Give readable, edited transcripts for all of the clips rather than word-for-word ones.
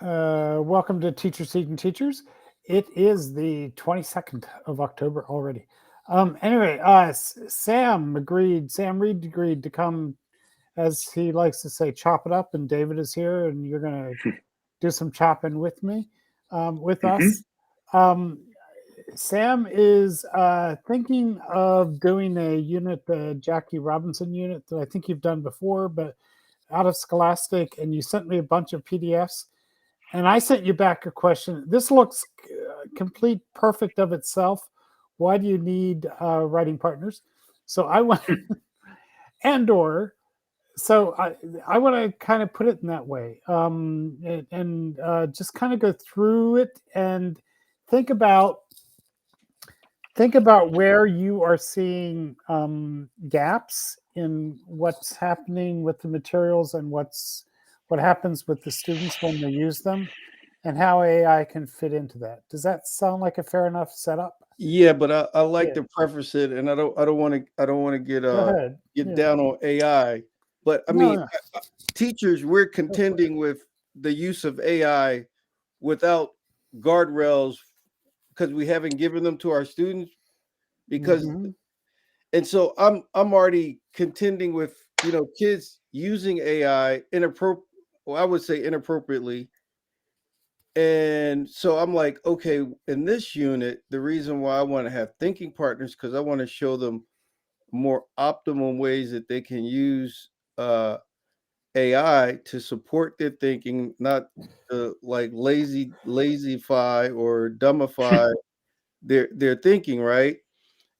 Welcome to Teachers Teaching Teachers. It is the 22nd of October already. Anyway, Sam Reed agreed to come, as he likes to say, chop it up, and David is here, and you're going to do some chopping with me, with Hmm. us. Um, Sam is thinking of doing a unit, the Jackie Robinson unit that I think you've done before, but out of Scholastic, and you sent me a bunch of PDFs. And I sent you back a question. This looks complete, perfect of itself. Why do you need writing partners? So I want, and or so I want to kind of put it in that way, and just kind of go through it and think about think about where you are seeing gaps in what's happening with the materials and what happens with the students when they use them, and how AI can fit into that. Does that sound like a fair enough setup? Yeah, but I like Yeah. to preface it, and I don't want to Go ahead. get Yeah. down on AI. But I No, mean, no. teachers, we're Go for it. contending with the use of AI without guardrails because we haven't given them to our students. Because Mm-hmm. and so I'm already contending with kids using AI well, I would say inappropriately. And so I'm like, okay, in this unit, the reason why I want to have thinking partners because I want to show them more optimum ways that they can use uh, AI to support their thinking, not like lazyfy or dumbify their thinking, right?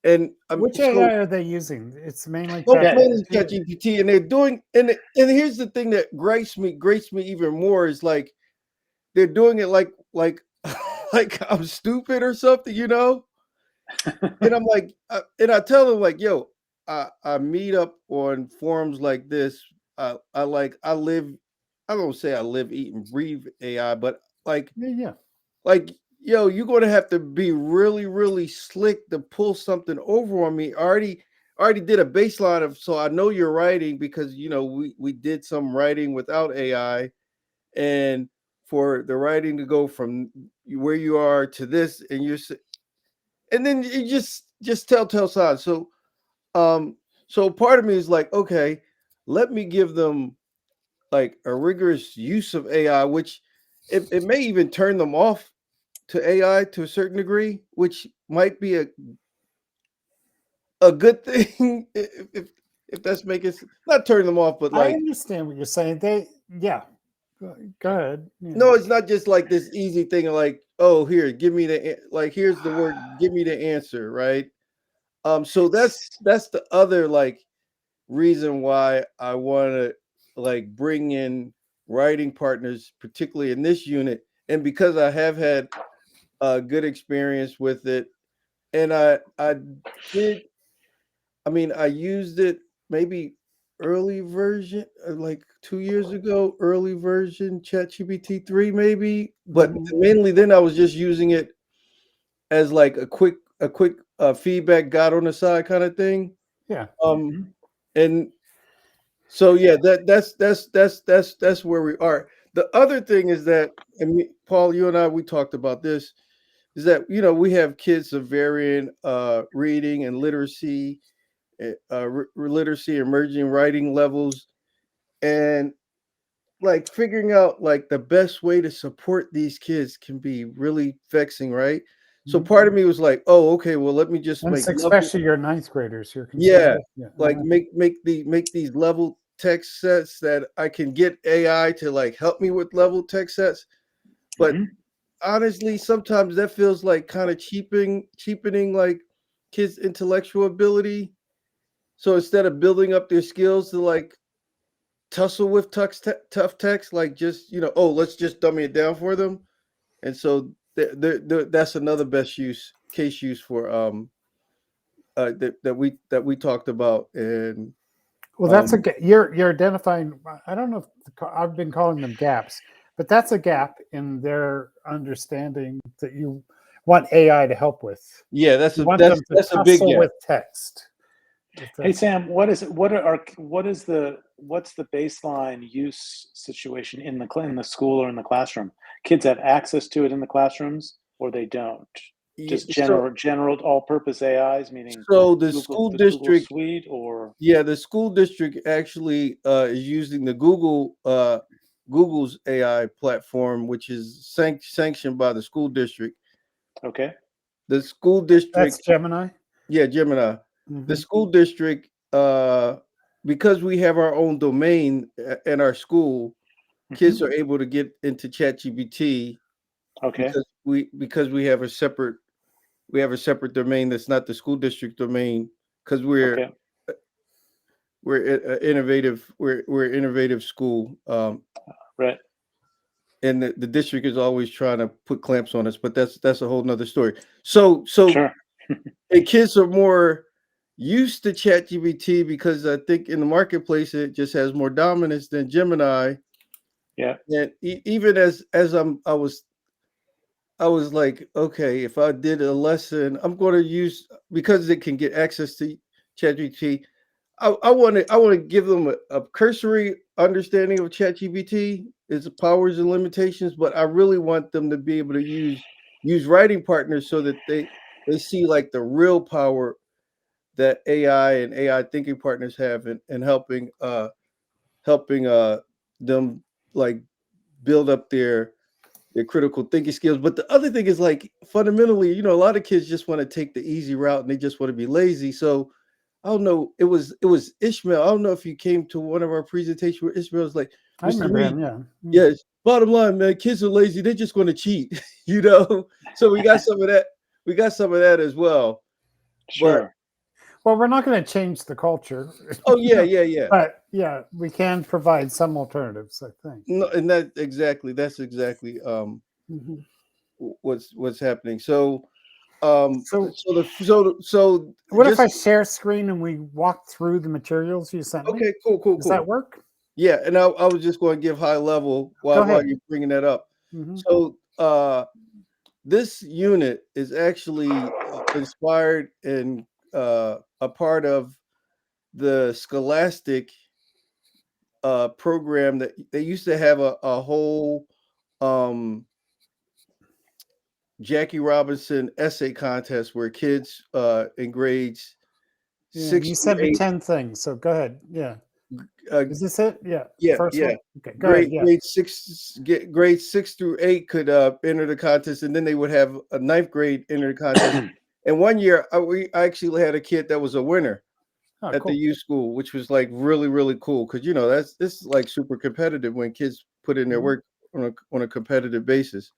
And Which so AI are they using? It's mainly well, Yeah. mainly ChatGPT. ChatGPT, and they're doing and here's the thing that grates me even more is like they're doing it like like I'm stupid or something. And I'm like, and I tell them like, yo, I meet up on forums like this. I live. I don't say I live, eat, and breathe AI, but like Yeah, yeah. like yo, you're gonna have to be really really slick to pull something over on me. I already did a baseline of so I know you're writing because we did some writing without AI and for the writing to go from where you are to this and and then you just telltale signs. So part of me is like, okay, let me give them like a rigorous use of AI, which it may even turn them off to AI to a certain degree, which might be a good thing if that's making not turn them off, but I like understand what you're saying. Yeah. Go ahead. Yeah. no, it's not just like this easy thing of like, oh, here, give me like here's the word, give me the answer, right? So that's the other like reason why I want to like bring in writing partners, particularly in this unit, and because I have had a good experience with it, and I did, I mean, I used it maybe early version, like 2 years ago, early version ChatGPT 3 maybe, but Mhm. mainly then I was just using it as like a quick feedback guide on the side kind of thing. Yeah. Um, and so yeah, that's where we are. The other thing is that, and Paul, you and I, we talked about this, is that we have kids of varying reading and literacy, literacy, emerging writing levels, and like figuring out like the best way to support these kids can be really vexing, right? So Mhm. part of me was like, oh, okay, well, let me just And make it's level. especially your ninth graders you're concerned Yeah, with. Yeah. like make these level text sets that I can get AI to like help me with level text sets. But Hmm. honestly, sometimes that feels like kind of cheapening like kids' intellectual ability. So instead of building up their skills to like tussle with tough text, like just oh, let's just dummy it down for them. And so that's another best case use for that we talked about and Well, um you're identifying. I don't know if I've been calling them gaps, but that's a gap in their understanding that you want AI to help with. yeah, that's You a want that's them to that's a big tussle gap. with text. If Hey that's Sam, what is it? What is the what's the baseline use situation in the school or in the classroom? Kids have access to it in the classrooms, or they don't? Just So general all-purpose AIs, meaning so the Google school the Google district, Suite, or yeah, the school district actually is using the Google's AI platform, which is sanctioned by the school district. okay, The school That's district, Gemini. yeah, Gemini. The Hmm. school district, because we have our own domain in our school, kids hmm are able to get into ChatGPT okay, because we have a separate domain that's not the school district domain because okay, we're innovative school, right, and the district is always trying to put clamps on us, but that's a whole nother story. So sure, and kids are more used to ChatGPT because I think in the marketplace it just has more dominance than Gemini. yeah, And even as I was like, okay, if I did a lesson, I'm going to use because it can get access to ChatGPT. I want to give them a cursory understanding of ChatGPT, its powers and limitations, but I really want them to be able to use writing partners so that they see like the real power that AI and AI thinking partners have in helping them like build up their critical thinking skills. But the other thing is like fundamentally, a lot of kids just want to take the easy route and they just want to be lazy. So I don't know. It was Ishmael. I don't know if you came to one of our presentations where Ishmael was like, I Mr. remember Reed, him. Yeah. Mm. yes, bottom line, man, kids are lazy. They're just going to cheat, So we got some of that. We got some of that as well. But sure, Well, we're not going to change the culture, oh yeah, yeah, yeah. but yeah, we can provide some alternatives, I think. No, and that's exactly Hmm. what's happening. So So, so what if I just share screen and we walk through the materials you sent me? okay, cool, cool, Does that cool. work? Yeah, and I was just going to give high level Go while ahead. you're bringing that up. Hmm. So this unit is actually inspired and a part of the Scholastic program that they used to have a whole um, Jackie Robinson essay contest where kids in grades Yeah, six you through sent me eight, 10 things, so go ahead. Yeah. uh, Is this it? Yeah. yeah, First yeah, one? Okay, go ahead. Yeah. grades 6 through 8 could enter the contest, and then they would have a ninth grade enter the contest. And one year, I actually had a kid that was a winner Oh, at the cool. youth school, which was like really really cool because this is like super competitive when kids put in their Mhm. work on a competitive basis.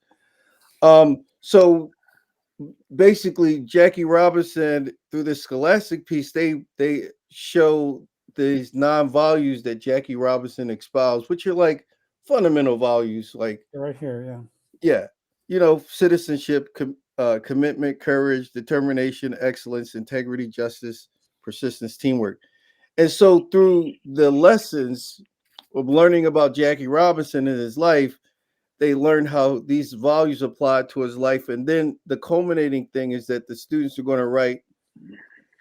So basically, Jackie Robinson through this scholastic piece, they show these non-values that Jackie Robinson espoused, which are like fundamental values, like They're right here. Yeah. yeah, citizenship, commitment, courage, determination, excellence, integrity, justice, persistence, teamwork. And so through the lessons of learning about Jackie Robinson and his life, they learn how these values apply to his life. And then the culminating thing is that the students are going to write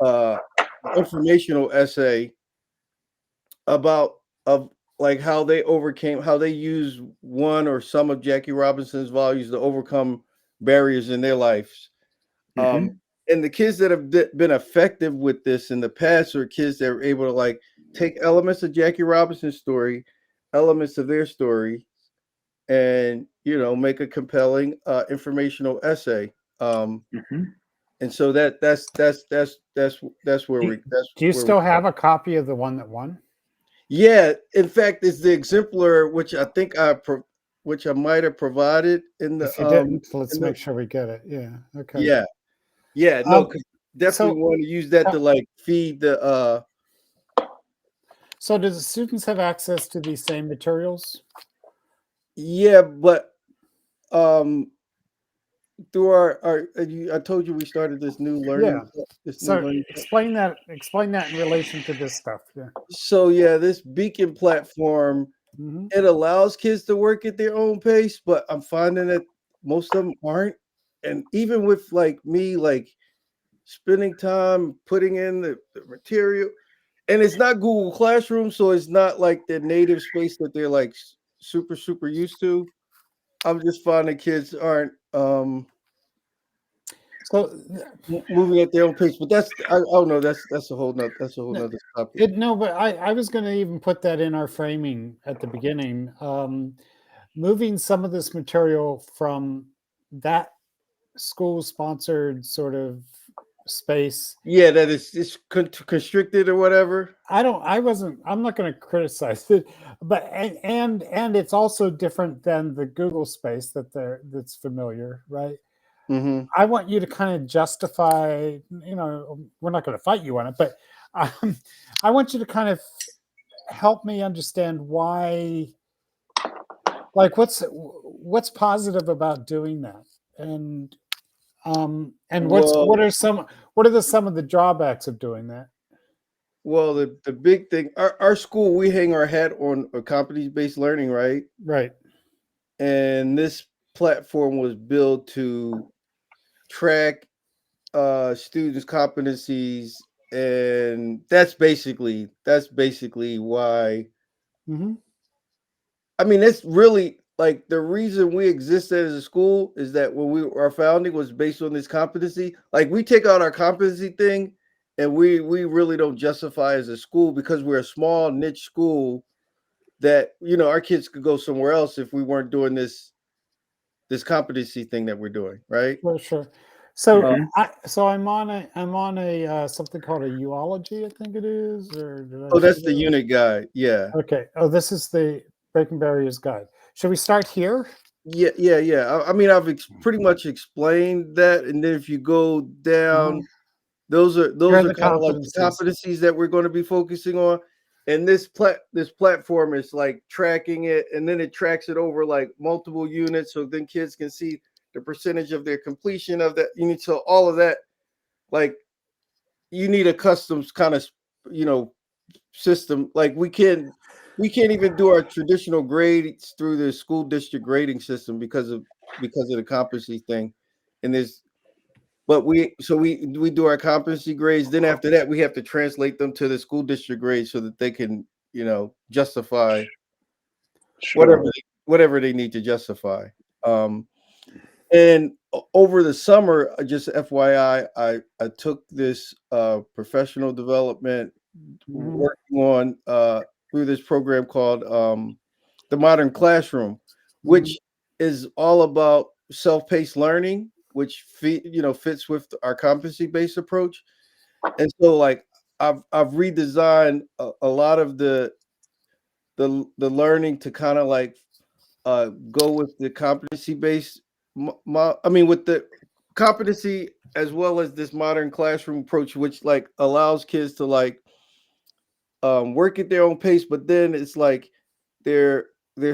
uh, informational essay about of like how they use one or some of Jackie Robinson's values to overcome barriers in their lives. Um, hmm and the kids that have been effective with this in the past are kids that are able to like take elements of Jackie Robinson's story, elements of their story, and make a compelling informational essay. hmm And so that's where Do, that's do you where we still have a copy of the one that won? yeah, in fact it's the exemplar which which I might have provided If you didn't, let's in the make sure we get it. Yeah. Okay. yeah, yeah, no, Um, because definitely so, want to use that uh, to like feed the so do the students have access to these same materials? yeah, but um through I told you we started Yeah. this new So learning. explain that. Explain that in relation to this stuff. Yeah. So yeah, this beacon platform, Hmm. it allows kids to work at their own pace, but I'm finding that most of them aren't. And even with like me, like spending time putting in the material, and it's not Google Classroom, so it's not like the native space that they're like super used to. I'm just finding kids aren't So moving at their own pace. But I don't know. That's a whole nother topic. no, but I was going to even put that in our framing at the beginning. Moving some of this material from that school sponsored sort of space. Yeah, that it's constricted or whatever. I'm not going to criticize it, but and it's also different than the Google space that's familiar, right? Mm-hmm. I want you to kind of justify, we're not going to fight you on it, but I want you to kind of help me understand why, like what's positive about doing that, and Well, what are some of the drawbacks of doing that? well, the big thing, our school, we hang our hat on a competency-based learning, right? Right. And this platform was built to track students' competencies, and that's basically why. Mm-hmm. I mean, it's really like the reason we existed as a school is that when our founding was based on this competency. Like we take out our competency thing, and we really don't justify as a school because we're a small niche school that our kids could go somewhere else if we weren't doing this competency thing that we're doing, right? Well, sure. So Mhm. I'm on a something called a uology, I think it is, or did I Oh, say that's the that? unit guide. Yeah. Okay. Oh, this is the Breaking Barriers guide. Should we start here? Yeah. I mean, I've pretty much explained that, and then if you go Uh-huh. down, Here those are are the kind of like the competencies. competencies that we're going to be focusing on. And this platform is like tracking it, and then it tracks it over like multiple units, so then kids can see the percentage of their completion of that unit. So all of that, like you need a custom kind of system. Like we can't even do our traditional grades through the school district grading system because of the competency thing. And we do our competency grades. Then after that, we have to translate them to the school district grades so that they can justify whatever Sure. whatever they need to justify. Um, and over the summer, just FYI, I took this professional development Mm-hmm. working on through this program called the Modern Classroom, Mm-hmm. which is all about self-paced learning, which fits with our competency-based approach. And so, like, I've redesigned a lot of the learning to kind of like go with the competency-based. I mean, with the competency as well as this modern classroom approach, which like allows kids to like work at their own pace, but then it's like there's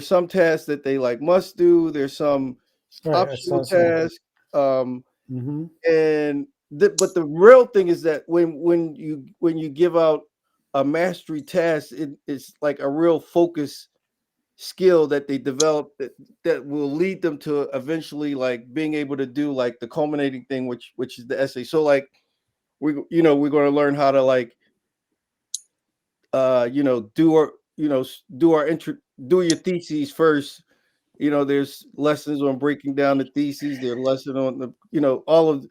some tasks that they like must do. There's some Right. I optional saw some. tasks, um, Mm-hmm. and but the real thing is that when you give out a mastery task, it's like a real focus skill that they develop that will lead them to eventually like being able to do like the culminating thing, which is the essay. So like we're going to learn how to like do our do our intro, do your theses first. There's lessons on breaking down the theses. There's lesson on the all of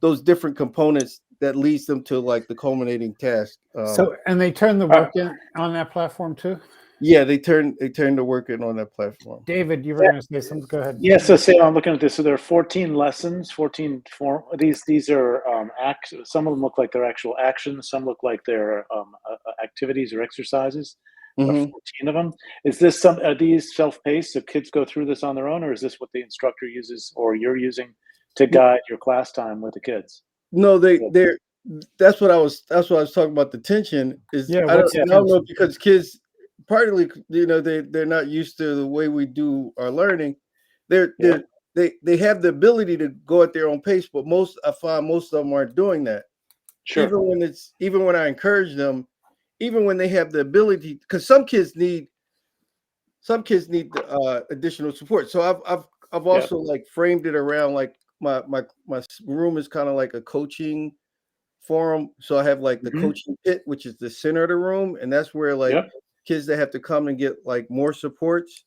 those different components that leads them to like the culminating task. So, and they turn the work in on that platform too. Yeah, they turn to working on that platform. David, you were going to say something. Go ahead. Yeah, so say I'm looking at this. So there are 14 lessons, 14 form. These are some of them look like they're actual actions. Some look like they're activities or exercises. There are Hmm. 14 of them. Are these self-paced? So kids go through this on their own, or is this what the instructor uses or you're using to guide your class time with the kids? No, Yeah. they're that's what I was talking about. The tension is Yeah. I don't What's the I don't know tension? because kids partly they're not used to the way we do our learning. They're Yeah. they're they have the ability to go at their own pace, but I find most of them aren't doing that. Sure. Even when I encourage them, even when they have the ability, because some kids need additional support. So I've Yeah. also like framed it around like my room is kind of like a coaching forum. So I have like the coaching pit, which is the center of the room, and that's where like kids that have to come and get like more supports.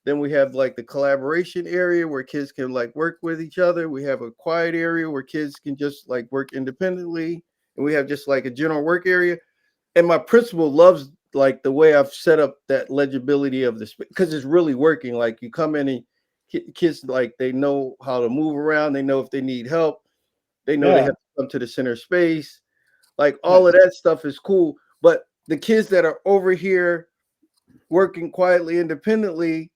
Then we have like the collaboration area where kids can like work with each other. We have a quiet area where kids can just like work independently, and we have just like a general work area. And my principal loves like the way I've set up that legibility of this, because it's really working. Like you come in and kids like they know how to move around. They know if they need help. They know they have to come to the center space. Like all of that stuff is cool. But the kids that are over here working quietly, independently,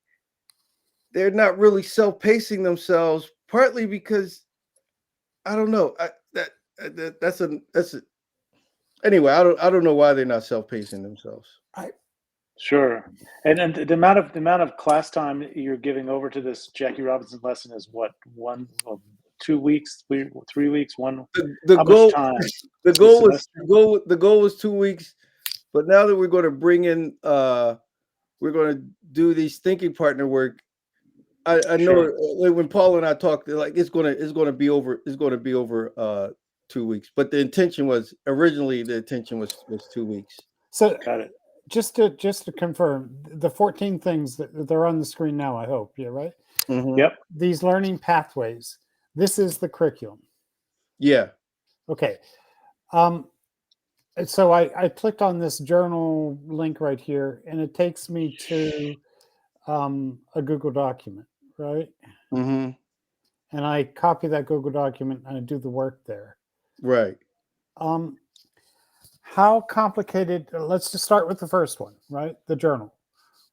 they're not really self-pacing themselves, partly because I don't know. That's a anyway. I don't know why they're not self-pacing themselves. Sure. And the amount of class time you're giving over to this Jackie Robinson lesson is what, 2 weeks, 3 weeks, one. The how goal, much time? the goal was 2 weeks, but now that we're going to bring in, we're going to do these thinking partner work. I know when Paul and I talked, like it's going to be over 2 weeks, but the intention was originally 2 weeks. So got it. Just to confirm, the 14 things that they're on the screen now, I hope. Yeah, right? Mm-hmm. Yep. These learning pathways. This is the curriculum. Yeah. Okay. So I clicked on this journal link right here, and it takes me to a Google document, right? Mm-hmm. And I copy that Google document and I do the work there. Right. How complicated? Let's just start with the first one, right? The journal.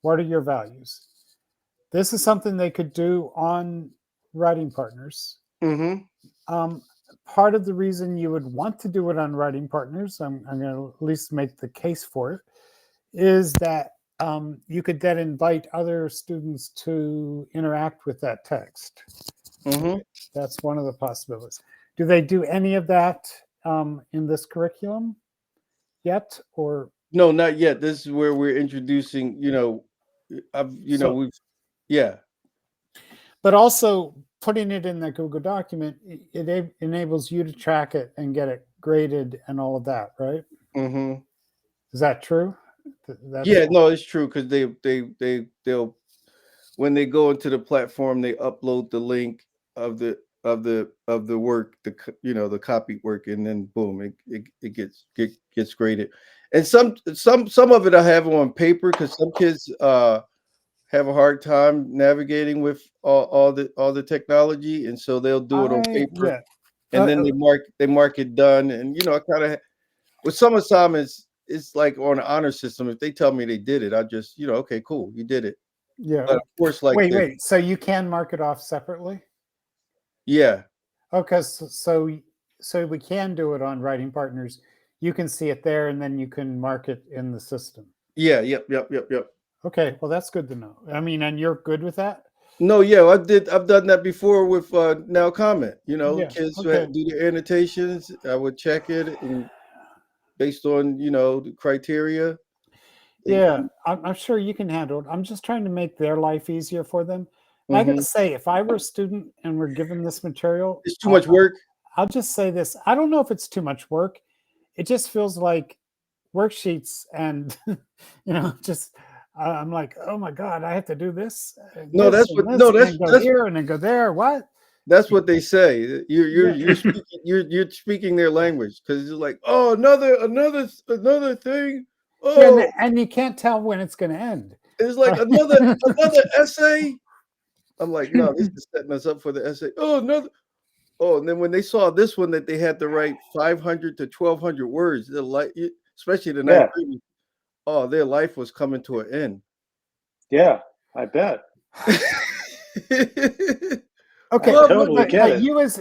What are your values? This is something they could do on Writing Partners. Mm-hmm. Part of the reason you would want to do it on Writing Partners, I'm going to at least make the case for it, is that you could then invite other students to interact with that text. Mm-hmm. That's one of the possibilities. Do they do any of that in this curriculum yet, or no, not yet? This is where we're introducing. But also putting it in the Google document, it enables you to track it and get it graded and all of that, right? Mm-hmm. Is that true? No, it's true, because they'll when they go into the platform, they upload the link of the work, the copied work, and then boom, it gets graded. And some of it I have on paper, because some kids have a hard time navigating with all the technology, and so they'll do it on paper, and then they mark it done. And I kind of, with some assignments, it's like on an honor system. If they tell me they did it, I just okay, cool, you did it. Yeah. But of course, like wait. So you can mark it off separately? Yeah. Okay. So we can do it on Writing Partners. You can see it there, and then you can mark it in the system. Yeah. Yep. Okay. Well, that's good to know. I mean, and you're good with that? No, yeah, I've done that before with Now Comment. Kids do their annotations. I would check it, and based on the criteria. I'm sure you can handle it. I'm just trying to make their life easier for them. I gotta say, if I were a student and we're given this material, it's too much work. I'll just say this. I don't know if it's too much work. It just feels like worksheets, and just I'm like, oh my God, I have to do this. No, that's what. No, that's here and then go there. What? That's what they say. You're speaking their language, because it's like, oh, another thing. Oh, and you can't tell when it's going to end. It's like another essay. I'm like, no, this is setting us up for the essay. Oh, another. Oh, and then when they saw this one that they had to write 500 to 1,200 words, especially the ninth grade, their life was coming to an end. Yeah, I bet. Okay, I totally get it. You as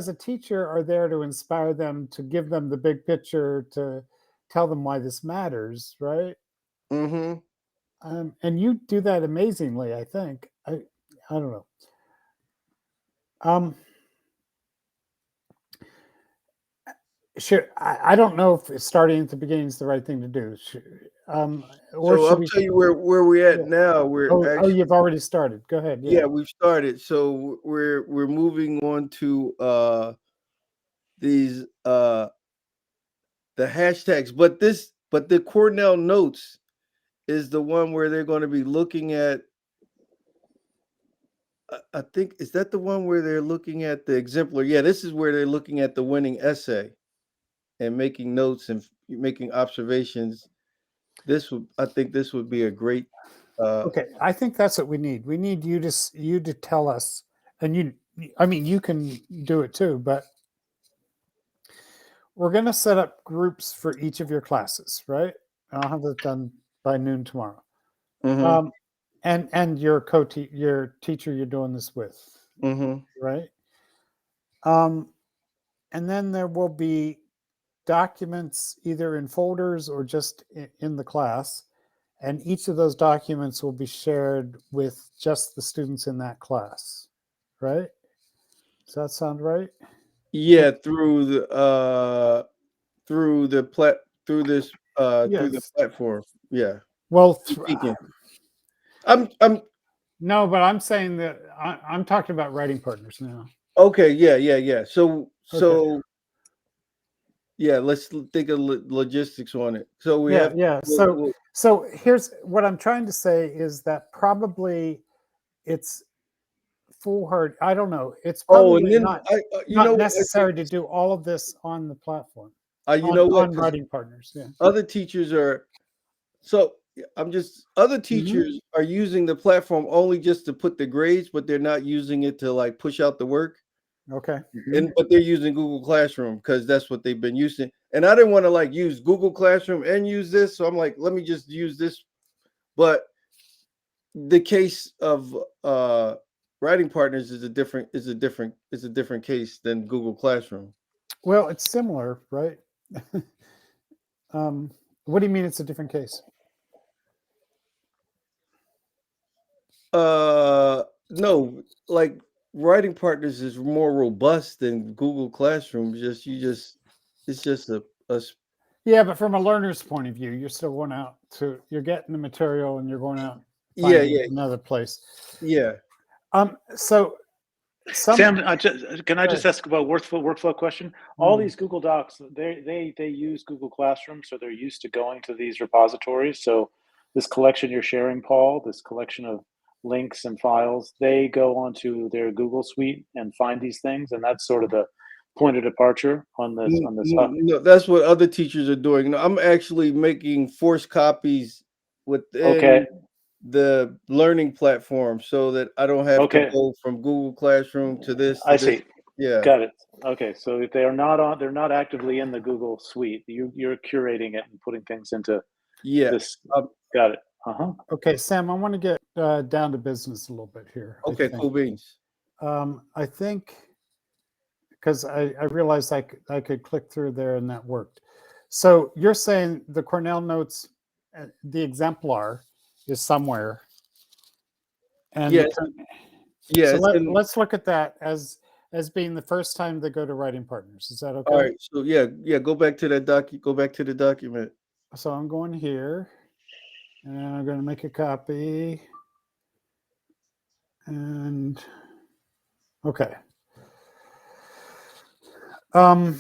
a teacher are there to inspire them, to give them the big picture, to tell them why this matters, right? Mm-hmm. And you do that amazingly, I think. I don't know. Sure. I don't know if starting at the beginning is the right thing to do. So I'll tell you where we're at now. We're you've already started. Go ahead. Yeah, we've started. So we're moving on to the hashtags, but the Cornell Notes is the one where they're going to be looking at. I think, is that the one where they're looking at the exemplar? Yeah, this is where they're looking at the winning essay and making notes and making observations. I think this would be a great. Okay, I think that's what we need. We need you to tell us, and I mean, you can do it too, but we're going to set up groups for each of your classes, right? I'll have that done by noon tomorrow. Mhm, And your your teacher you're doing this with, mhm. right? And then there will be documents either in folders or just in the class, and each of those documents will be shared with just the students in that class, right? Does that sound right? Yeah, through the Yes. platform. Yeah. Well, Speaking. I'm no, but I'm saying that I'm talking about writing partners now. okay. Yeah. So Okay. yeah, let's think of logistics on it. So we Yeah, have. yeah. So here's what I'm trying to say is that probably it's foolhardy. I don't know. It's Oh, and probably then you know not what I think. necessary to do all of this on the platform You know what? on 'Cause writing partners. Yeah. other teachers are. So other Hmm. teachers are using the platform only just to put the grades, but they're not using it to like push out the work. Okay. But they're using Google Classroom because that's what they've been using. And I didn't want to like use Google Classroom and use this, so I'm like, let me just use this. But the case of writing partners is a different case than Google Classroom. Well, it's similar, right? What do you mean it's a different case? No, like writing partners is more robust than Google Classroom. It's just Yeah, but from a learner's point of view, you're still going out you're getting the material and you're going out yeah, finding yeah, another place. yeah. So Sam, can I Go just ahead. ask about workflow question? All Hmm. these Google Docs, they use Google Classroom, so they're used to going to these repositories. So this collection you're sharing, Paul, this collection of links and files, they go onto their Google Suite and find these things, and that's sort of the point of departure on this. No, that's what other teachers are doing. No, I'm actually making forced copies Okay, within the learning platform so that I don't have to okay, go from Google Classroom to this I to this. see. Yeah, Got it. Okay, so if they are not on, they're not actively in the Google Suite. You're curating it and putting things into yeah. this. Um, Got it. Uh-huh. Okay, Sam, I want to get down to business a little bit here. okay, cool beans. I think because I realized I could click through there and that worked. So you're saying the Cornell Notes, the exemplar is somewhere, and Yes, yeah. so It's in. let's look at that as being the first time they go to writing partners. Is that All okay? right. So yeah. Go back to that Go back to the document. So I'm going here, and I'm going to make a copy, and okay. Um,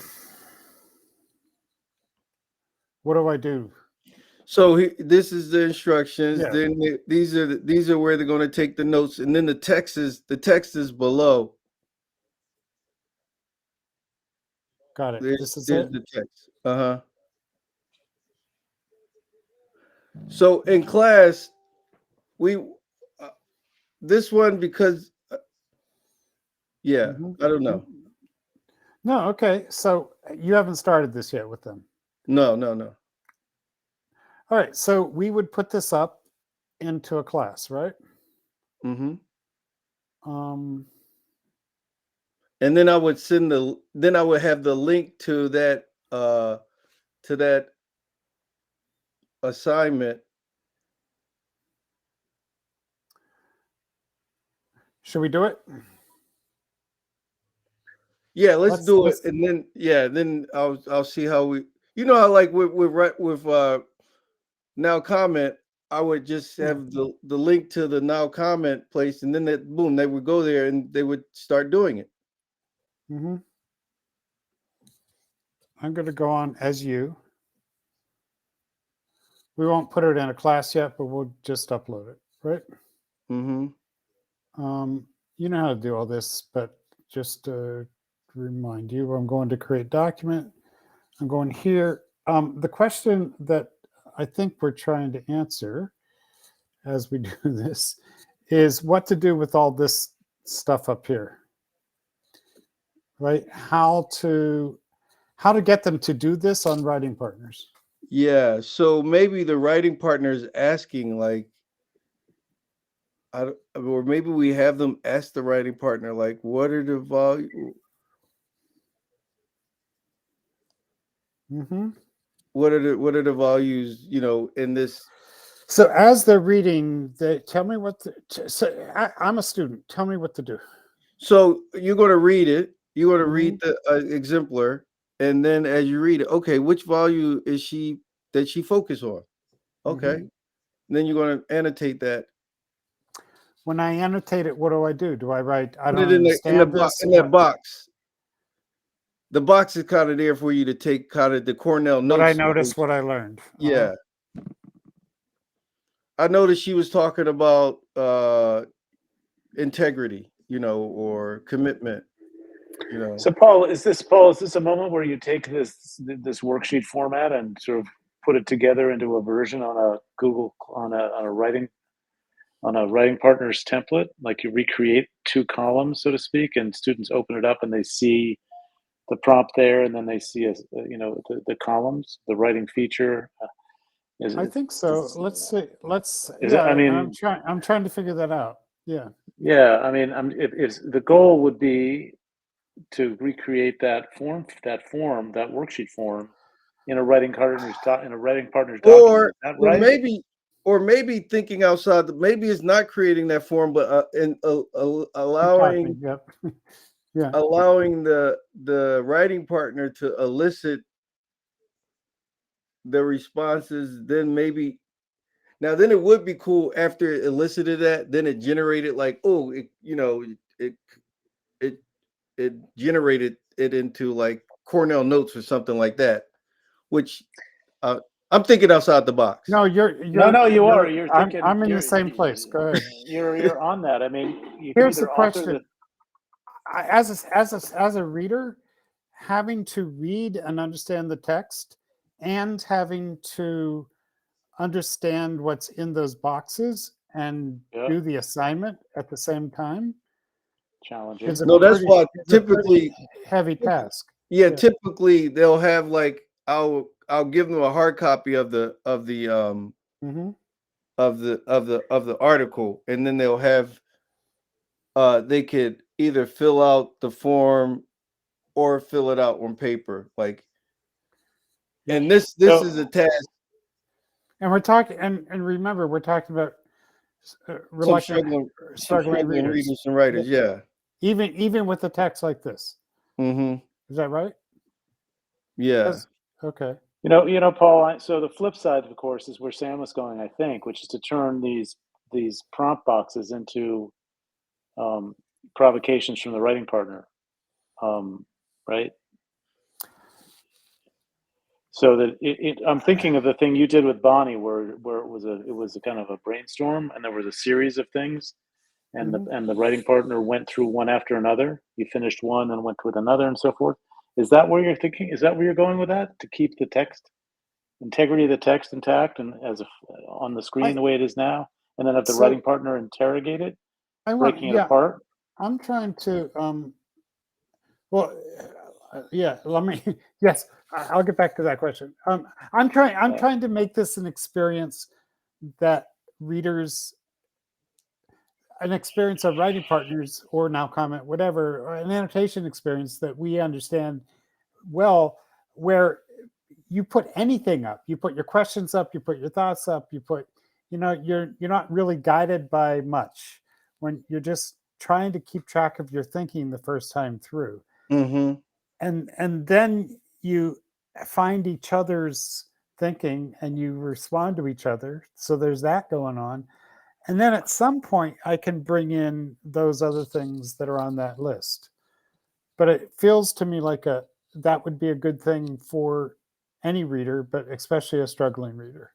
what do I do? So this is the instructions. Yeah, Then these are where they're going to take the notes, and then the text is below. got it. This is There's it. the text. Uh-huh. So in class, we this one because yeah, Mhm. I don't know. No, okay. So you haven't started this yet with them. No. All right. So we would put this up into a class, right? Mm-hmm. Um, And then I would have the link to that assignment. should we do it? Yeah, let's do it. Let's. And then I'll see how we how like with now comment, I would just Yeah. have the link to the now comment place, and then boom, they would go there and they would start doing it. Mm-hmm. I'm going to go on as you. We won't put it in a class yet, but we'll just upload it, right? Mm-hmm. You know how to do all this, but just to remind you, I'm going to create document. I'm going here. The question that I think we're trying to answer as we do this is what to do with all this stuff up here, right? How to get them to do this on writing partners. Yeah. So maybe the writing partner is asking, like, or maybe we have them ask the writing partner, like, what are the value? Mm-hmm. What are the values? In this. So as they're reading, they tell me what. I'm a student. Tell me what to do. So you're going to read it. You're going to read Mm-hmm. the exemplar, and then as you read it, okay, which value is she focus on? Okay, Mm-hmm. then you're going to annotate that. When I annotate it, what do? Do I write, I Put don't it in understand this? in that box. The box is kind of there for you to take kind of the Cornell What I notes. noticed, what I learned. Yeah. I noticed she was talking about integrity, or commitment, So Paul, is this a moment where you take this worksheet format and sort of put it together into a version on a Google on a writing partner's template? Like you recreate two columns, so to speak, and students open it up and they see the prompt there, and then they see the columns, the writing feature. I think so. Let's see. Is it? I I'm trying to figure that out. Yeah. yeah. I mean, if the goal would be to recreate that worksheet form in a writing partner's document. or Is that or right? maybe thinking outside. Maybe it's not creating that form, but allowing Copy. Yep. Yeah. allowing the writing partner to elicit the responses. Then maybe then it would be cool after it elicited that. Then it generated like, oh, it it generated it into like Cornell notes or something like that, which I'm thinking outside the box. No, No, you are. You're thinking. I'm in the same place. Go ahead. You're on that. I mean, you can Here's the either author the. question. As a reader, having to read and understand the text and having to understand what's in those boxes and Yeah, do the assignment at the same time challenging. is a No, that's pretty why is a typically, pretty heavy task. yeah, Yeah. typically they'll have like I'll give them a hard copy of the Mm-hmm. of the article, and then they'll have they could either fill out the form or fill it out on paper, like. And this is a task. And we're talking, and remember, we're talking about Some reluctant, struggling struggling readers. readers and writers, yeah. Even with the text like this. Mm-hmm. Is that right? Yeah. Okay. Paul. So the flip side, of course, is where Sam was going, I think, which is to turn these prompt boxes into provocations from the writing partner, right? So that I'm thinking of the thing you did with Bonnie, where it was a kind of a brainstorm, and there was a series of things, and the writing partner went through one after another. You finished one and went with another, and so forth. Is that where you're thinking? Is that where you're going with that? To keep the integrity of the text intact and on the screen the way it is now, and then have the writing partner interrogate it, breaking it apart? I'm trying to well yeah, let me yes, I'll get back to that question. I'm trying to make this an experience that readers, an experience of writing partners or now comment whatever, or an annotation experience that we understand well, where you put anything up, you put your questions up, you put your thoughts up, you put, you're not really guided by much when you're just trying to keep track of your thinking the first time through. Mm-hmm. And then you find each other's thinking and you respond to each other, so there's that going on. And then at some point I can bring in those other things that are on that list. But it feels to me like that would be a good thing for any reader, but especially a struggling reader.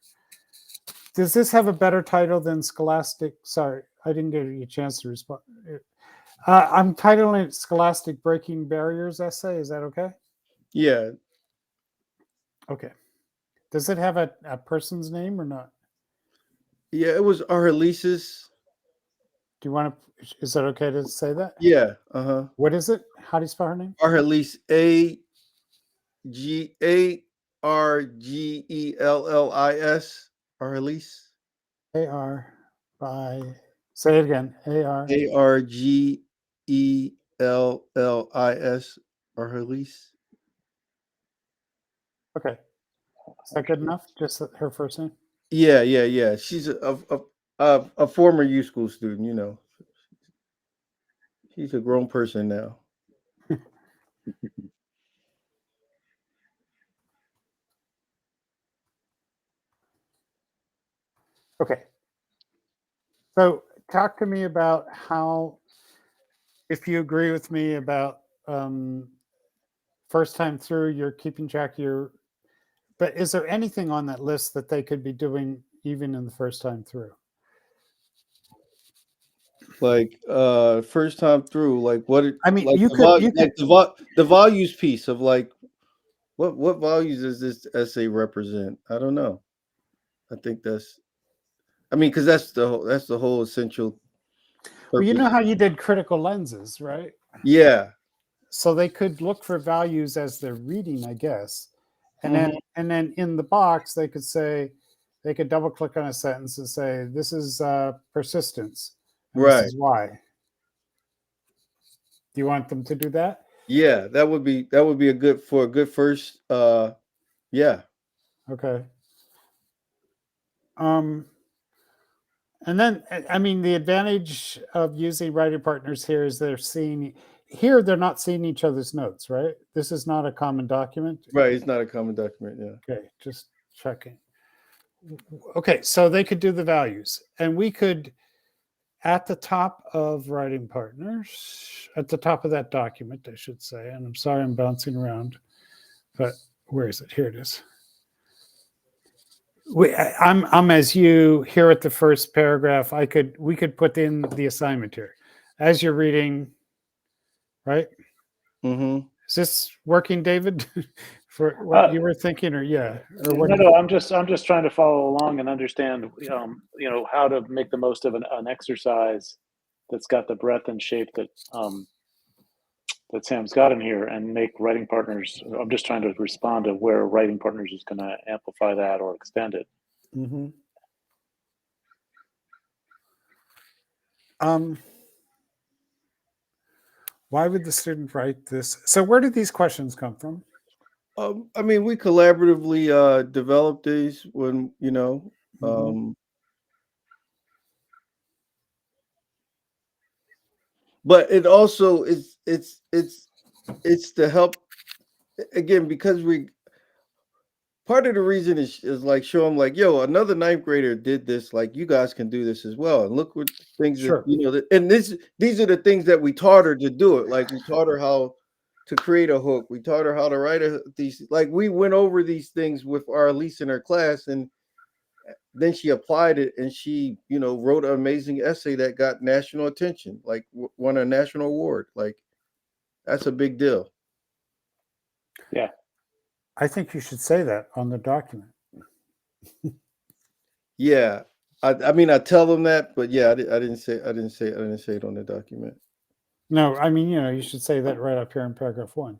Does this have a better title than Scholastic? Sorry, I didn't get a chance to respond. I'm titling it Scholastic Breaking Barriers Essay. Is that okay? Yeah. Okay. Does it have a person's name or not? Yeah, it was Arlises. Do you want to, is that okay to say that? Yeah. What is it? How do you spell her name? Argellis, Argellis. Argellis. A-R by, say it again. A-R. Argellis. Argellis. Okay. Is that good enough? Just her first name? Yeah. She's a former U school student, you know. She's a grown person now. Okay. So talk to me about how, if you agree with me about first time through, you're keeping track of your, but is there anything on that list that they could be doing even in the first time through? Like first time through, like what it, I mean, like you the could, vol- you like could, the values piece of like what values does this essay represent? I don't know. I think I mean, because that's the whole essential well, you know purpose. how you did critical lenses, right? Yeah. So they could look for values as they're reading, I guess. And Mhm. then in the box, they could say, they could double click on a sentence and say, this is persistence, and this Right. is why. Do you want them to do that? Yeah, that would be a good first yeah. Okay. And then, I mean, the advantage of using writing partners here is they're not seeing each other's notes, right? This is not a common document. Right, it's not a common document, yeah. Okay, just checking. Okay, so they could do the values, and we could, at the top of writing partners, at the top of that document, I should say, and I'm sorry I'm bouncing around, but where is it? Here it is. I'm as you here at the first paragraph. We could put in the assignment here as you're reading, right? Mhm. Is this working, David, for what you were thinking, or yeah, or what? No, I'm just trying to follow along and understand, how to make the most of an exercise that's got the breadth and shape that Sam's got in here, and make writing partners. I'm just trying to respond to where writing partners is going to amplify that or extend it. Mm-hmm. Why would the student write this? So where did these questions come from? I mean, we collaboratively developed these when, Mm-hmm. but it also is it's to help again because part of the reason is like show them like, yo, another ninth grader did this, like you guys can do this as well, and look what things that Sure. and these are the things that we taught her to do it. Like we taught her how to create a hook, we taught her how to write these, like we went over these things with our Elise in her class, and then she applied it, and she wrote an amazing essay that got national attention, like won a national award. Like that's a big deal. Yeah. I think you should say that on the document. Yeah, I mean, I tell them that, but yeah, I didn't say it on the document. No, I mean, you should say that right up here in paragraph 1,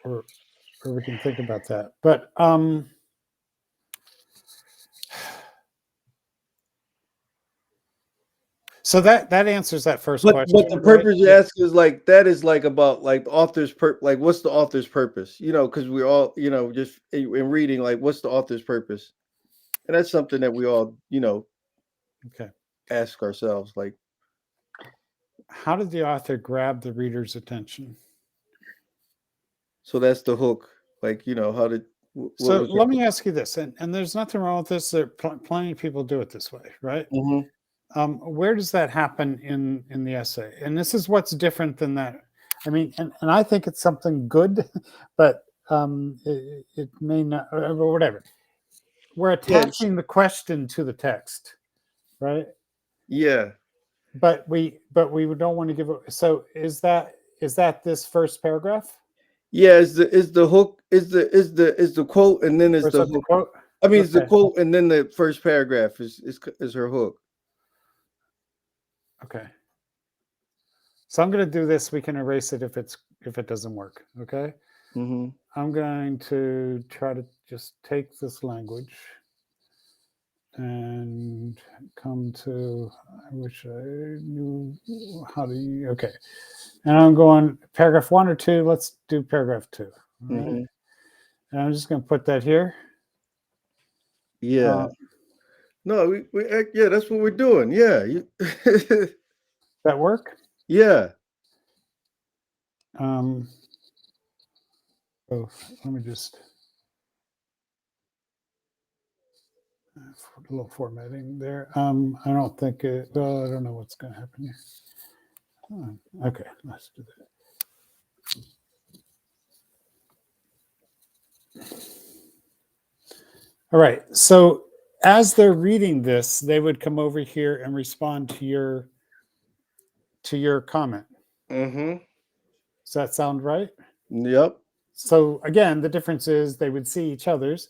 or we can think about that. But so that answers that first question. But the purpose you ask is like that is like about like the author's like what's the author's purpose? Because we're all just in reading, like what's the author's purpose, and that's something that we all Okay. ask ourselves, like How did the author grab the reader's attention? so that's the hook, like how did So let me ask you this, and there's nothing wrong with this. There plenty of people do it this way, right? Mhm. Where does that happen in the essay? And this is what's different than that. I mean, and I think it's something good, but it may not, or whatever. We're Yeah, attaching the question to the text, right? yeah, But we don't want to give it. So is that this first paragraph, yeah. Is the hook is the quote and then or is is the that the hook. quote? I mean, it's the Okay, quote and then the first paragraph is her hook. okay. So I'm going to do this. We can erase it if it doesn't work. Okay. Mm-hmm. I'm going to try to just take this language and come to, I wish I knew how to, okay. And I'm going paragraph 1 or 2. Let's do paragraph 2. All right. Mm-hmm. And I'm just going to put that here. Yeah. No, yeah, that's what we're doing. Yeah. That work? Yeah. Oh, let me just a little formatting there. I don't think it, well, I don't know what's going to happen here. Okay, let's do that. All right. So as they're reading this, they would come over here and respond to your comment. Mm-hmm. Does that sound right? Yep. So again, the difference is they would see each other's.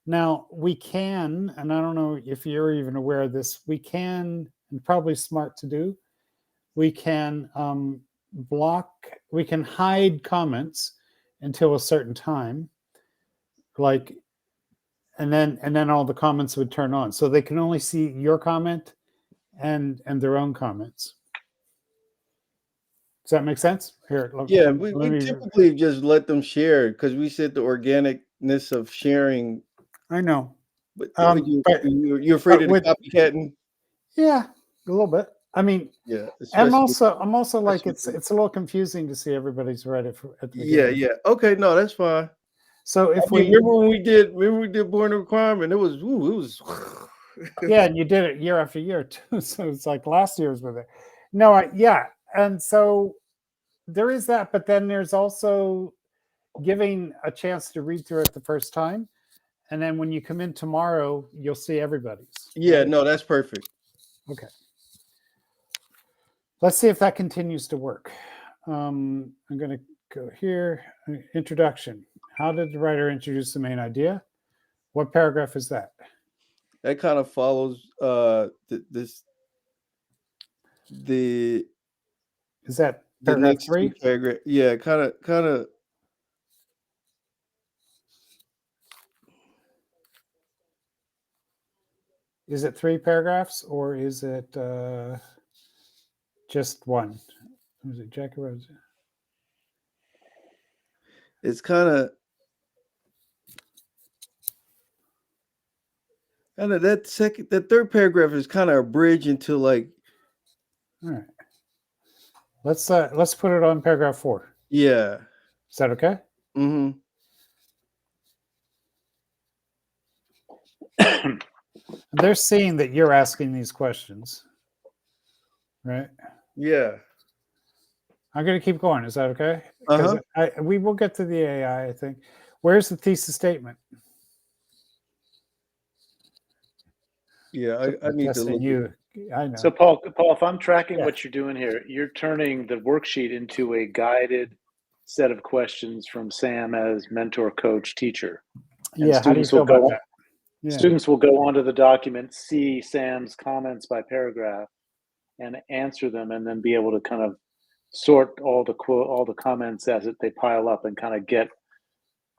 Now we can, and I don't know if you're even aware of this, we can, and probably smart to do, we can we can hide comments until a certain time, like, and then all the comments would turn on. So they can only see your comment and their own comments. Does that make sense? Here, Yeah, let we me. typically just let them share because we said the organicness of sharing. I know, But but you're afraid of the with copycatting. yeah, a little bit. I mean, Yeah, I'm especially also like especially it's a little confusing to see everybody's right at the yeah, beginning. yeah. Okay, no, that's fine. So I if mean, we remember we did Born Requirement? It was yeah, and you did it year after year too. So it's like last year's with it. No, yeah, and so there is that, but then there's also giving a chance to read through it the first time, and then when you come in tomorrow, you'll see everybody's. Yeah, right? no, that's perfect. Okay. Let's see if that continues to work. I'm going to go here. Introduction. How did the writer introduce the main idea? What paragraph is that? That kind of follows the Is that the paragraph next 3? paragraph. Yeah, kind of. Is it 3 paragraphs or is it just one? Was it Jack Rose? It's kind of that third paragraph is kind of a bridge into like. All right. Let's put it on paragraph 4. Yeah. Is that okay? Mm-hmm. They're seeing that you're asking these questions, right? Yeah. I'm going to keep going. Is that okay? Uh-huh. Because we will get to the AI, I think. Where's the thesis statement? Yeah, I need to Testing look you. I know. So Paul, if I'm tracking Yeah. what you're doing here, you're turning the worksheet into a guided set of questions from Sam as mentor, coach, teacher. And Yeah. How do you feel about that? Yeah. students will go onto the document, see Sam's comments by paragraph, and answer them, and then be able to kind of sort all the comments as they pile up, and kind of get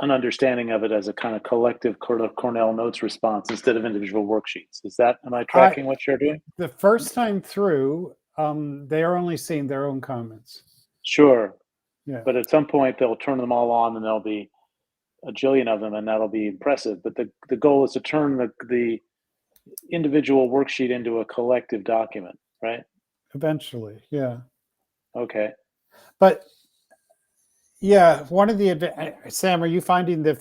an understanding of it as a kind of collective Cornell notes response instead of individual worksheets. Am I tracking what you're doing? The first time through, they are only seeing their own comments. Sure. Yeah. But at some point they'll turn them all on, and there'll be a jillion of them, and that'll be impressive. But the goal is to turn the individual worksheet into a collective document, right? Eventually. Yeah. Okay. But yeah, one of the Sam, are you finding the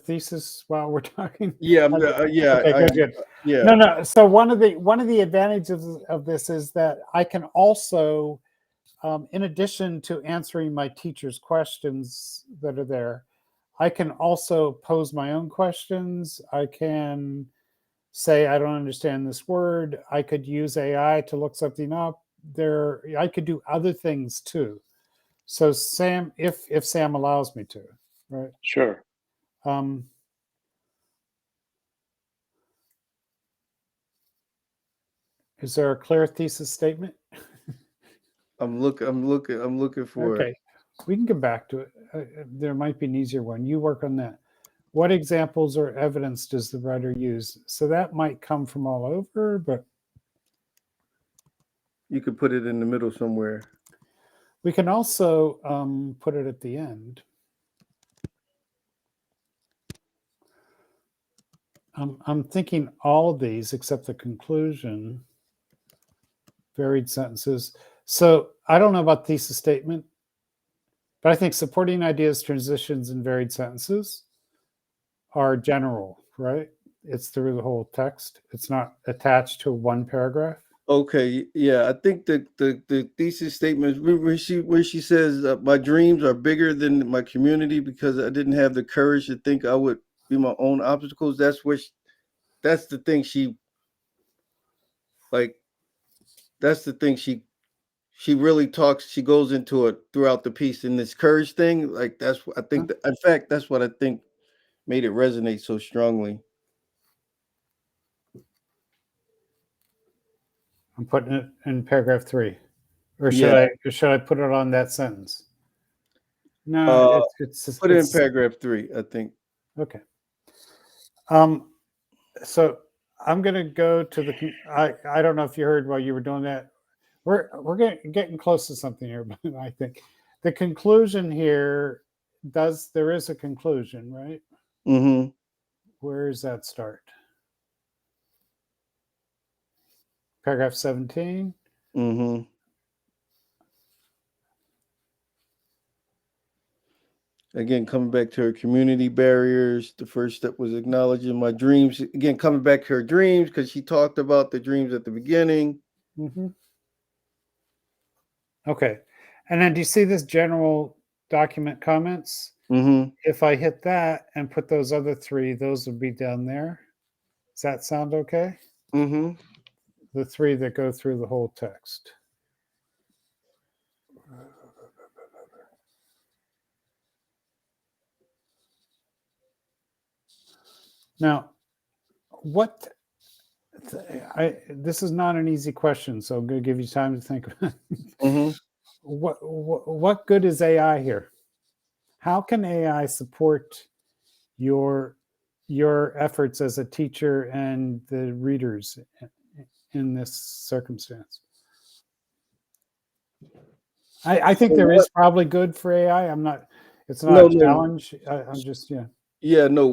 thesis while we're talking? Yeah, yeah, Okay, good. yeah. No. So one of the advantages of this is that I can also in addition to answering my teacher's questions that are there, I can also pose my own questions. I can say, I don't understand this word. I could use AI to look something up. I could do other things too. So Sam, if Sam allows me to, right? Sure. Is there a clear thesis statement? I'm looking for Okay, we can get back to it. There might be an easier one. You work on that. What examples or evidence does the writer use? So that might come from all over, but you could put it in the middle somewhere. we can also put it at the end. I'm thinking all of these except the conclusion, varied sentences. So I don't know about thesis statement, but I think supporting ideas, transitions, and varied sentences are general, right? It's through the whole text. It's not attached to one paragraph. Okay, yeah, I think the thesis statement where she says my dreams are bigger than my community because I didn't have the courage to think I would be my own obstacles. That's the thing she like. That's the thing she really talks. She goes into it throughout the piece in this courage thing. Like that's what I think. In fact, that's what I think made it resonate so strongly. I'm putting it in paragraph 3, or Yeah. should I put it on that sentence? No, it's Put it in paragraph 3, I think. okay. So I'm going to go to the. I don't know if you heard while you were doing that. We're getting close to something here, but I think the conclusion here there is a conclusion, right? Mm-hmm. Where does that start? Paragraph 17. Mm-hmm. Again, coming back to her community barriers, the first step was acknowledging my dreams. Again, coming back to her dreams because she talked about the dreams at the beginning. Mm-hmm. Okay. And then do you see this general document comments? Mm-hmm. If I hit that and put those other 3, those would be down there. Does that sound okay? Mm-hmm. The 3 that go through the whole text. Now, this is not an easy question, so I'm going to give you time to think. Mm-hmm. What good is AI here? How can AI support your efforts as a teacher and the readers in this circumstance? I think there is probably good for AI. It's not a challenge. I'm just, yeah. Yeah, no,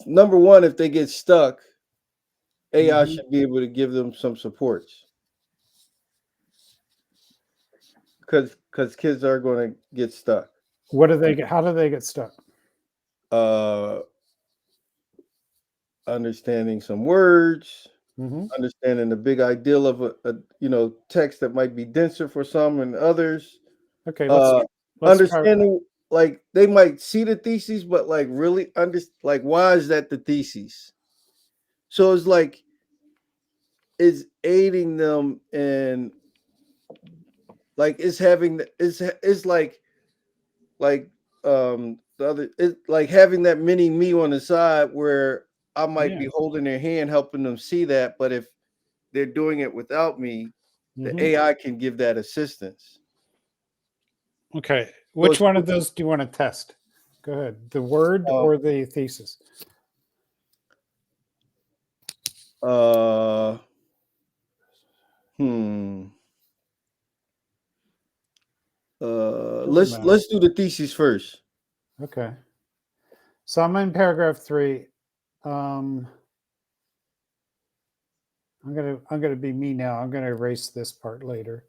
number one, if they get stuck, AI should be able to give them some supports. Because kids are going to get stuck. How do they get stuck? Understanding some words, understanding the big ideal of a text that might be denser for some and others. Okay, let's understanding like they might see the thesis, but like really why is that the thesis? So it's like it's aiding them in like it's having it's like the other it's like having that mini me on the side where I might be holding their hand helping them see that, but if they're doing it without me, the AI can give that assistance. Okay, which one of those do you want to test? Go ahead, the word or the thesis? Let's do the thesis first. Okay. So I'm in paragraph 3. I'm gonna be me now. I'm gonna erase this part later.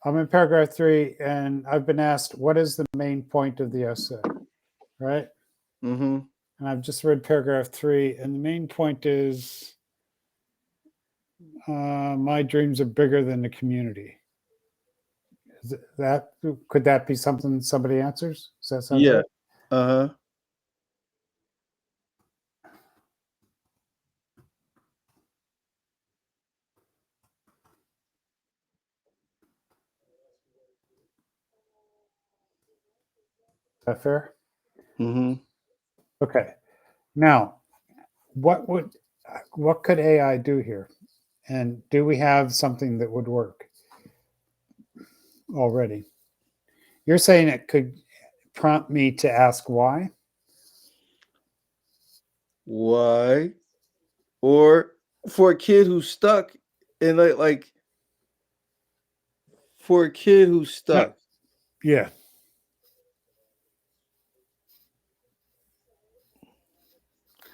I'm in paragraph 3, and I've been asked, what is the main point of the essay? Right? Mm-hmm. And I've just read paragraph 3, and the main point is My dreams are bigger than the community. That could that be something somebody answers? Does that sound Yeah. right? Uh-huh. Is that fair? Mm-hmm. Okay. Now, what could AI do here? And do we have something that would work already? You're saying it could prompt me to ask why? Why? Or for a kid who's stuck and like for a kid who's No. stuck. Yeah.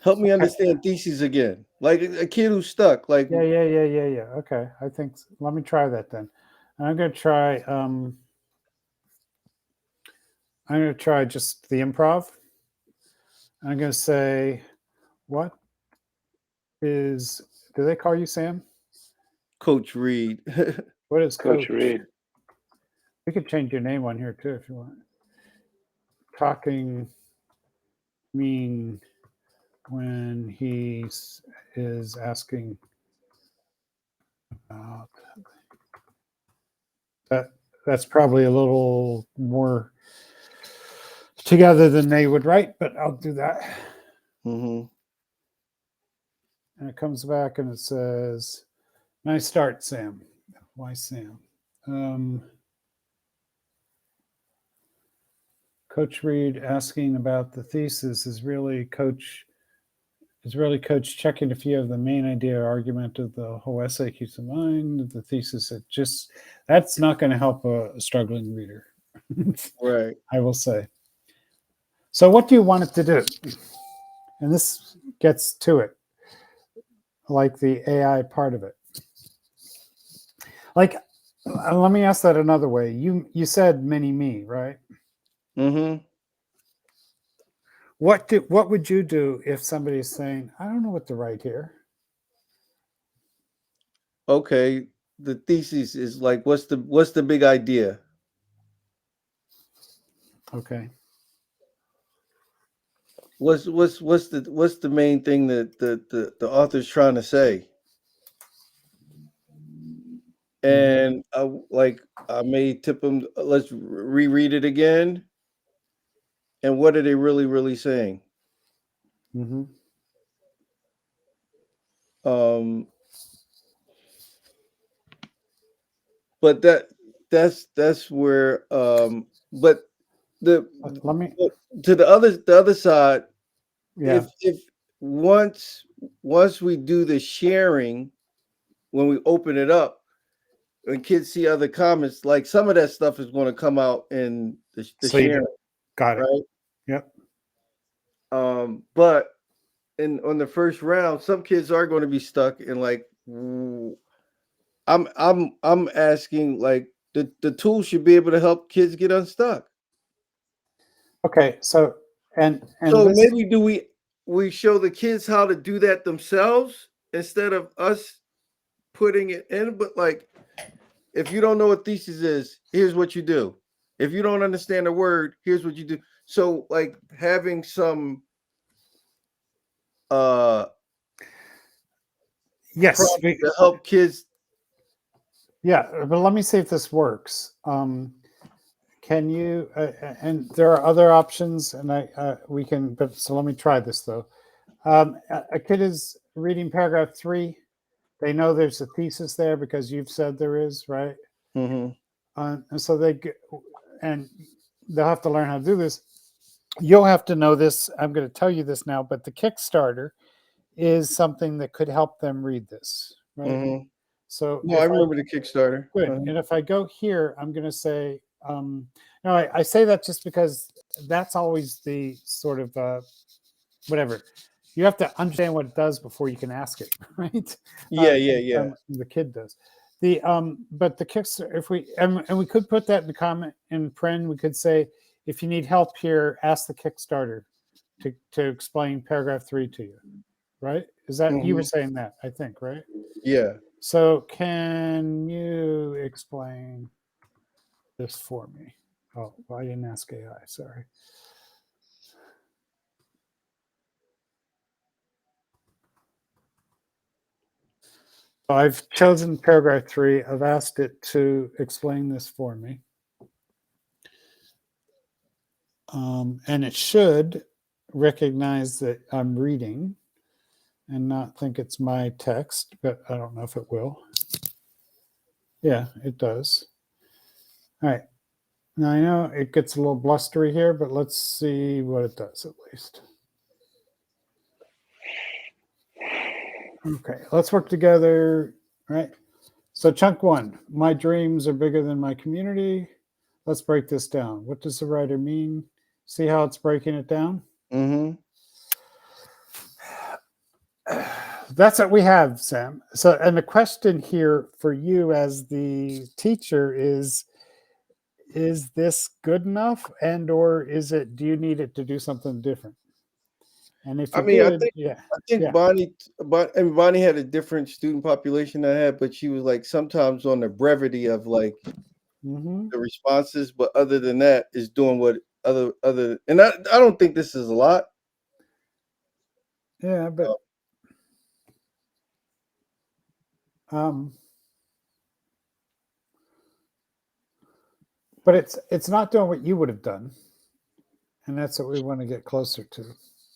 Help me Okay. understand theses again. Like a kid who's stuck. Like Yeah. Okay. I think let me try that then. I'm gonna try just the improv. I'm gonna say, what is do they call you Sam? Coach Reed. What is Coach coach? Reed. We could change your name on here too if you want. Talking mean when he is asking about that. That's probably a little more together than they would write, but I'll do that. Mm-hmm. And it comes back and it says, "Nice start, Sam." Why Sam? Coach Reed asking about the thesis is really coach checking if you have the main idea or argument of the whole essay keeps in mind. The thesis, that's not going to help a struggling reader. Right. I will say. So what do you want it to do? And this gets to it, like the AI part of it. Like, let me ask that another way. You said mini me, right? Mm-hmm. What would you do if somebody's saying, I don't know what to write here? Okay. The thesis is like what's the big idea? Okay. What's the main thing that the author's trying to say? And I may tip them. Let's reread it again. And what are they really saying? Mm-hmm. Um, but that's where but the Let me, to the other side, yeah. if once we do the sharing, when we open it up and kids see other comments, like some of that stuff is going to come out in the So you sharing, got it. right? Yep. But on the first round, some kids are going to be stuck in like I'm asking like the tool should be able to help kids get unstuck. Okay. So and So this, maybe do we show the kids how to do that themselves instead of us putting it in? But like if you don't know what thesis is, here's what you do. If you don't understand a word, here's what you do. So like having some yes, prompts to help kids. yeah, but let me see if this works. Can you? And there are other options, and we can. But so let me try this though. A kid is reading paragraph 3. They know there's a thesis there because you've said there is, right? Mm-hmm. And so and they'll have to learn how to do this. You'll have to know this. I'm going to tell you this now, but the Kickstarter is something that could help them read this, right? Mm-hmm. So No, I remember the Kickstarter. good. Uh-huh. And if I go here, I'm going to say, no, I say that just because that's always the sort of whatever. You have to understand what it does before you can ask it, right? Yeah. The kid does. But the Kickstarter, if we and we could put that in the comment in print, we could say, if you need help here, ask the Kickstarter to explain paragraph 3 to you, right? Is that you were Mhm. saying that? I think, right? Yeah. So can you explain this for me? Oh, well, I didn't ask AI. Sorry. I've chosen paragraph 3. I've asked it to explain this for me. And it should recognize that I'm reading and not think it's my text, but I don't know if it will. Yeah, it does. All right. Now I know it gets a little blustery here, but let's see what it does at least. Okay, let's work together, right? So chunk 1, my dreams are bigger than my community. Let's break this down. What does the writer mean? See how it's breaking it down? Mm-hmm. That's what we have, Sam. So, and the question here for you as the teacher is this good enough, and or is it, do you need it to do something different? And if I you mean, I did, think yeah, I think yeah. Bonnie had a different student population I had, but she was like sometimes on the brevity of like Mm-hmm. the responses, but other than that, is doing what other and I don't think this is a lot. Yeah, but um but it's not doing what you would have done, and that's what we want to get closer to.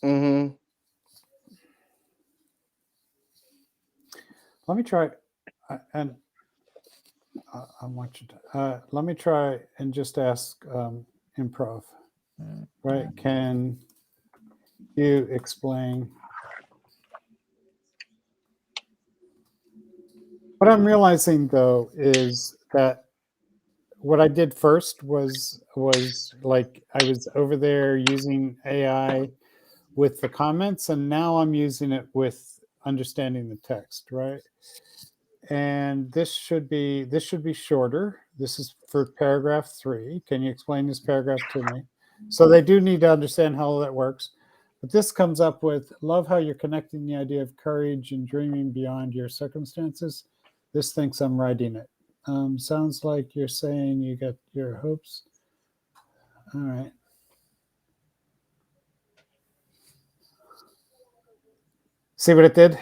Mm-hmm. Let me try, and I want you to let me try and just ask improv, right? Can you explain? What I'm realizing though is that what I did first was like I was over there using AI with the comments, and now I'm using it with understanding the text, right? And this should be shorter. This is for paragraph 3. Can you explain this paragraph to me? So they do need to understand how that works. But this comes up with, love how you're connecting the idea of courage and dreaming beyond your circumstances. This thinks I'm writing it. Sounds like you're saying you got your hopes. All right. See what it did?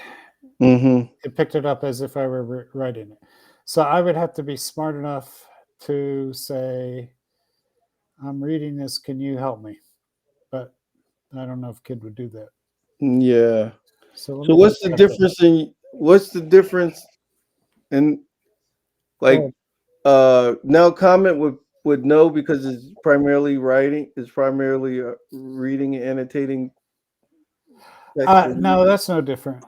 Mm-hmm. It picked it up as if I were writing it. So I would have to be smart enough to say, I'm reading this. Can you help me? But I don't know if kid would do that. Yeah. So let So me just check that. what's the difference in like Oh, now comment would know because it's primarily writing, it's primarily reading and annotating text. no, that's no different.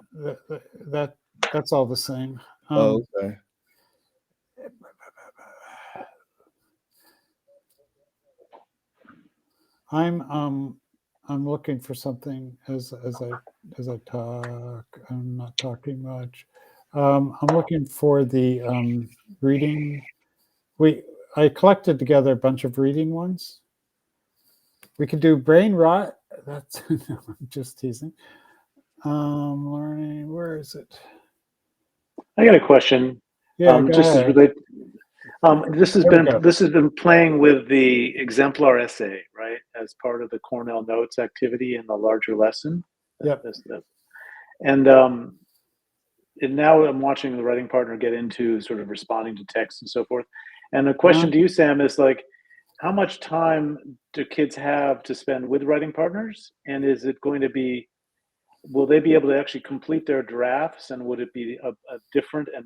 That's all the same. Oh, okay. I'm I'm looking for something as I talk. I'm not talking much. I'm looking for the reading. I collected together a bunch of reading ones. We could do brain rot. That's no, I'm just teasing. Learning. Where is it? I got a question. Yeah, go Just as ahead. related, There we go. this has been playing with the exemplar essay, right, as part of the Cornell Notes activity in the larger lesson. Yep. And now I'm watching the writing partner get into sort of responding to text and so forth. And the question to you, Sam, is like, how much time do kids have to spend with writing partners? And is it going to be, will they be able to actually complete their drafts? And would it be a different and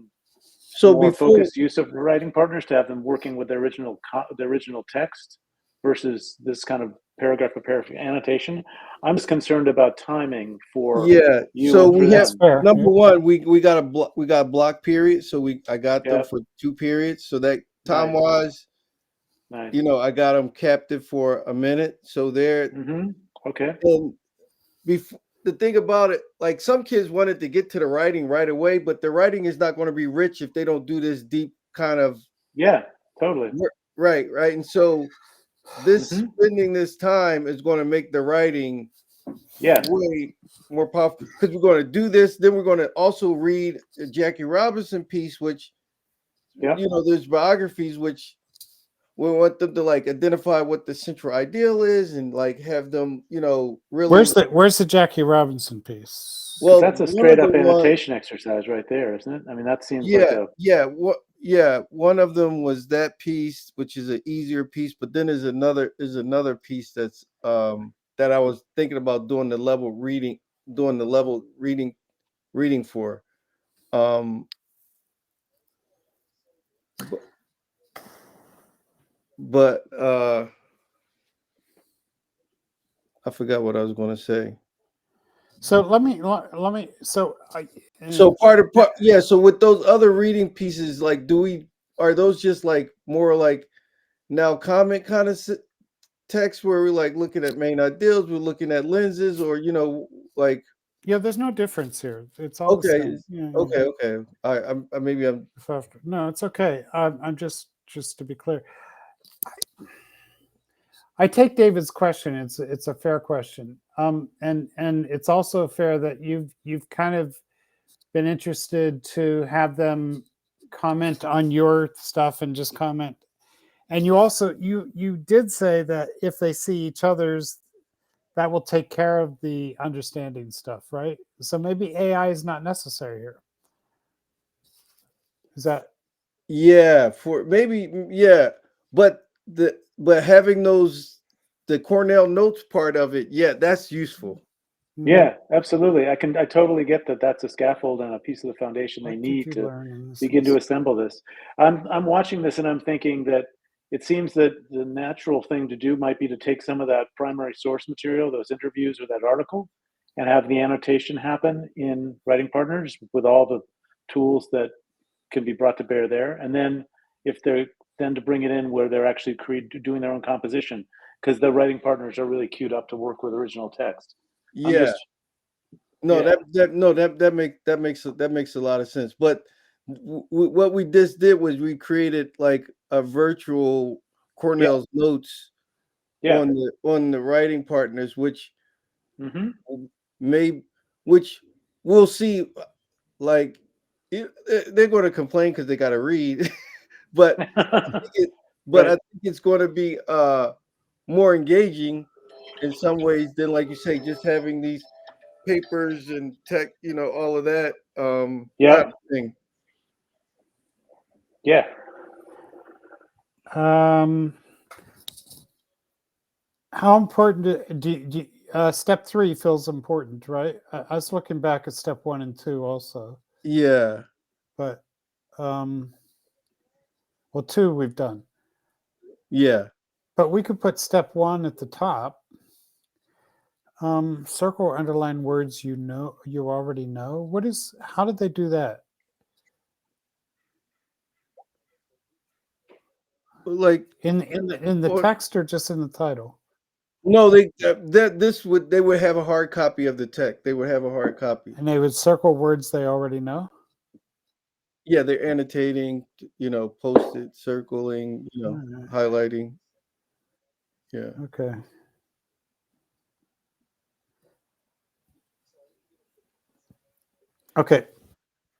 So more before focused use of writing partners to have them working with the original text versus this kind of paragraph by paragraph annotation? I'm just concerned about timing for yeah, you so and for we have That's them. fair. number Yeah. one, we got a block period, so I got them Yeah, for 2 periods, so that time nice, wise, nice. I got them captive for a minute, so they're Okay. and before the thing about it, like some kids wanted to get to the writing right away, but the writing is not going to be rich if they don't do this deep kind of Yeah, totally. work. Right, and so this hmm spending this time is going to make the writing Yeah. way more powerful because we're going to do this. Then we're going to also read a Jackie Robinson piece, which Yep. there's biographies which we want them to like identify what the central ideal is and like have them, really. Where's the Jackie Robinson piece? But Well, that's a one of straight the up ones, annotation exercise right there, isn't it? I mean, that seems like a one of them was that piece, which is an easier piece, but then there's another piece that's that I was thinking about doing the level reading for. Um but I forgot what I was going to say. So let me. So So so with those other reading pieces, like, are those just like more like now comment kind of text where we're like looking at main ideals, we're looking at lenses, or like yeah, there's no difference here. It's all the okay, same. Yeah, okay. I maybe I'm no, it's okay. I'm just to be clear. I take David's question. It's a fair question. And it's also fair that you've kind of been interested to have them comment on your stuff and just comment. And you also you did say that if they see each other's, that will take care of the understanding stuff, right? So maybe AI is not necessary here. Is that for maybe but having the Cornell notes part of it, that's useful. yeah, absolutely. I totally get that. That's a scaffold and a piece of the foundation they What did need you to learn in this begin to lesson? assemble this. I'm watching this and I'm thinking that it seems that the natural thing to do might be to take some of that primary source material, those interviews or that article, and have the annotation happen in Writing Partners with all the tools that can be brought to bear there. And then if they're then to bring it in where they're actually doing their own composition, because the Writing Partners are really queued up to work with original text. I'm Yeah. just No, yeah. that makes a lot of sense. But what we just did was we created like a virtual Yeah. Cornell's notes Yeah. on the Writing Partners, which Mm-hmm. may which we'll see. Like they're going to complain because they got to read, but I Right. think it's going to be more engaging in some ways than, like you say, just having these papers and tech, all of that kind Yeah. of thing. Yeah. How important step 3 feels important, right? I was looking back at step 1 and 2 also, Yeah. but well, 2 we've done, Yeah. but we could put step 1 at the top. Circle or underline words you already know. How did they do that? Like In the or text or just in the title? no, they would have a hard copy of the tech. They would have a hard copy. And they would circle words they already know? Yeah, they're annotating, post-it, circling, Alright, highlighting. Yeah. okay. Okay.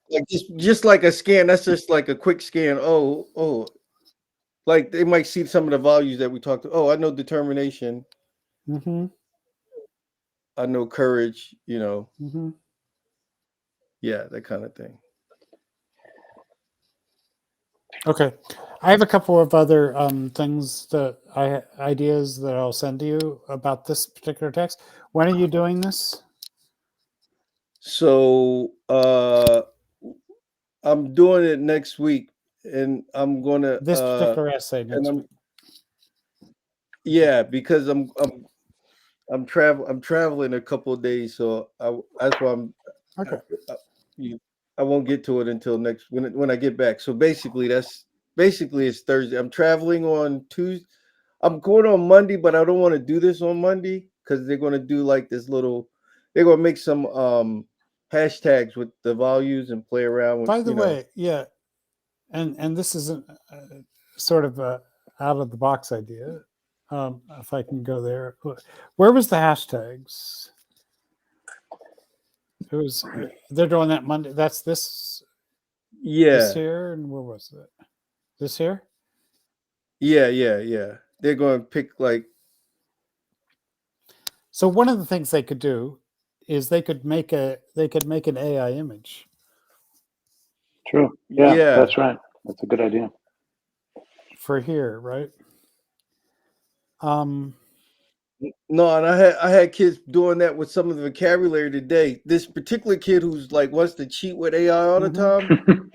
Like just like a scan, that's just like a quick scan. Oh, like they might see some of the values that we talked to. Oh, I know determination. Mm-hmm. I know courage, Mm-hmm. yeah, that kind of thing. Okay. I have a couple of other things ideas that I'll send to you about this particular text. When are you doing this? So I'm doing it next week, and I'm gonna This particular essay and next week. because I'm traveling a couple of days, so that's why Okay. I won't get to it until next when I get back. So basically it's Thursday. I'm traveling on Tuesday. I'm going on Monday, but I don't want to do this on Monday because they're going to do like this little. They're going to make some hashtags with the values and play around with. By the way, yeah, and this isn't sort of a out of the box idea. If I can go there. Where was the hashtags? It was, they're doing that Monday. That's this Yeah, here. And where was it? This here? yeah. They're going to pick like, So one of the things they could do is they could make an AI image. True. Yeah, yeah. that's right. That's a good idea. For here, right? No, and I had kids doing that with some of the vocabulary today. This particular kid who's like wants to cheat with AI all the time.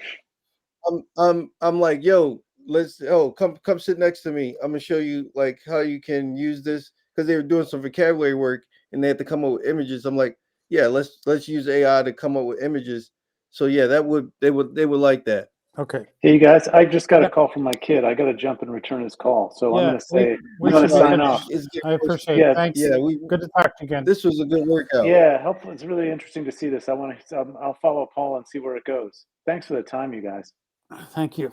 I'm like, yo, come sit next to me. I'm gonna show you like how you can use this because they were doing some vocabulary work and they had to come up with images. I'm like, yeah, let's use AI to come up with images. So yeah, they would like that. Okay. Hey, you guys, I just got a Yep. call from my kid. I got to jump and return his call. So I'm Yeah, going to say, we I'm going should to be sign finished. off. I appreciate Yeah, it. Thanks. Yeah, Good to talk to you again. this was a good workout. Yeah, hopefully it's really interesting to see this. I'll follow Paul and see where it goes. Thanks for the time, you guys. Thank you.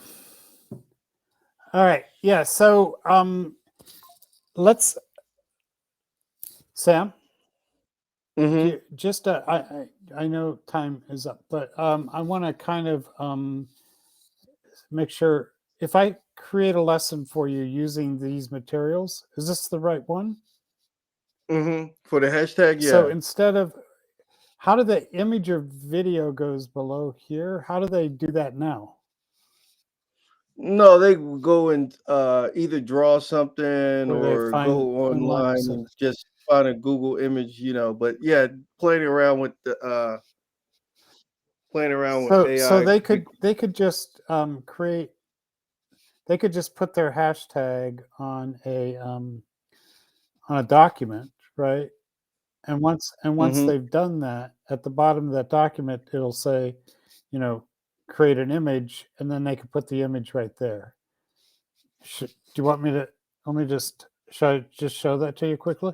All right. Yeah. So let's, Sam. Mm-hmm. Just I know time is up, but I want to kind of make sure if I create a lesson for you using these materials, is this the right one? Mm-hmm. For the hashtag, yeah. So instead of how do the image or video goes below here? How do they do that now? No, they would go and either draw something Or they or find go online online and just find a Google image, But yeah, playing around with the playing around with AI. So they could just create. They could just put their hashtag on a document, right? And once Mhm. they've done that, at the bottom of that document, it'll say, create an image, and then they can put the image right there. Do you want me to? Let me just show that to you quickly.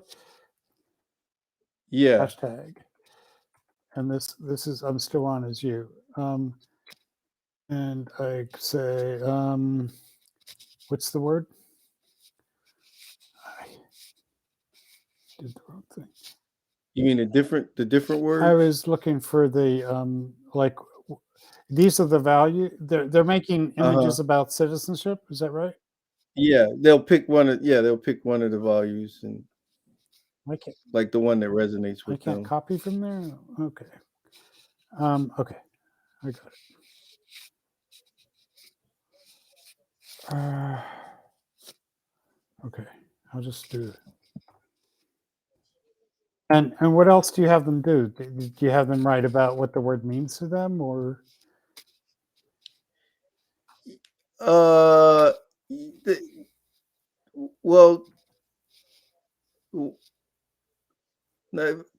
Yeah. Hashtag, and this is I'm still on as you. And I say, what's the word? I did the wrong thing. You mean the different words? I was looking for the these are the value. They're making images about citizenship. Is that right? Yeah, they'll pick one of the values and I can't. like the one that resonates I with can't them. copy from there. Okay. Okay. I got it. Okay. I'll just do it. And what else do you have them do? Do you have them write about what the word means to them, or? Uh, the, well,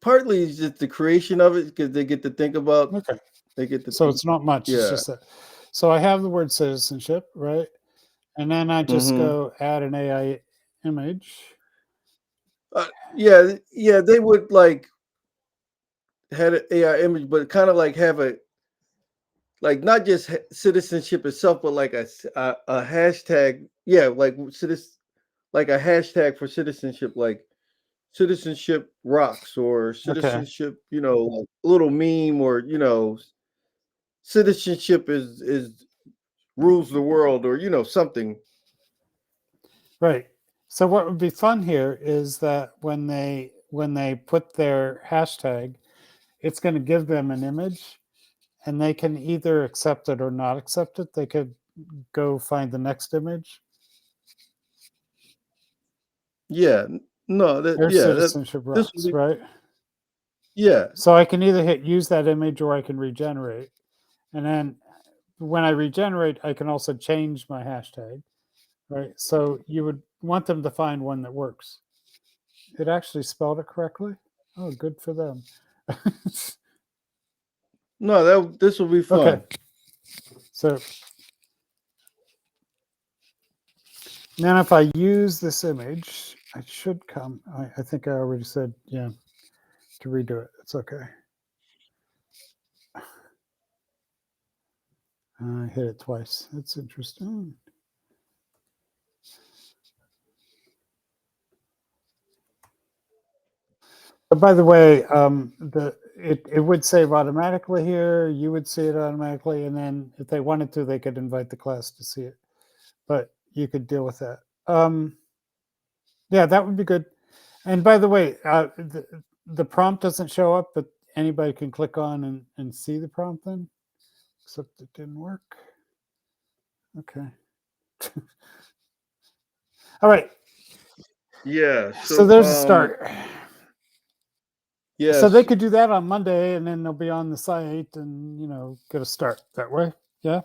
partly it's just the creation of it because they get to think about. Okay. They get to So think. it's not much. It's Yeah. just that. So I have the word citizenship, right? And then I just Mm-hmm. go add an AI image. Yeah, they would like had an AI image, but kind of like have a like not just citizenship itself, but like a hashtag. Yeah, like like a hashtag for citizenship, like citizenship rocks or Okay. citizenship. Like a little meme or citizenship is rules the world or something. Right. So what would be fun here is that when they put their hashtag, it's going to give them an image, and they can either accept it or not accept it. They could go find the next image. Yeah, no, Their citizenship this would rocks, be right? yeah. So I can either hit use that image or I can regenerate. And then when I regenerate, I can also change my hashtag, right? So you would want them to find one that works. It actually spelled it correctly. Oh, good for them. No, this will be fun. Okay. So then if I use this image, I should come. I think I already said, yeah, to redo it. It's okay. I hit it twice. That's interesting. By the way, it would save automatically here. You would see it automatically, and then if they wanted to, they could invite the class to see it. But you could deal with that. Yeah, that would be good. And by the way, the prompt doesn't show up, but anybody can click on and see the prompt then. Except it didn't work. Okay. All right. Yeah. So there's a start. Yes. So they could do that on Monday, and then they'll be on the site, and get a start that way. Yeah.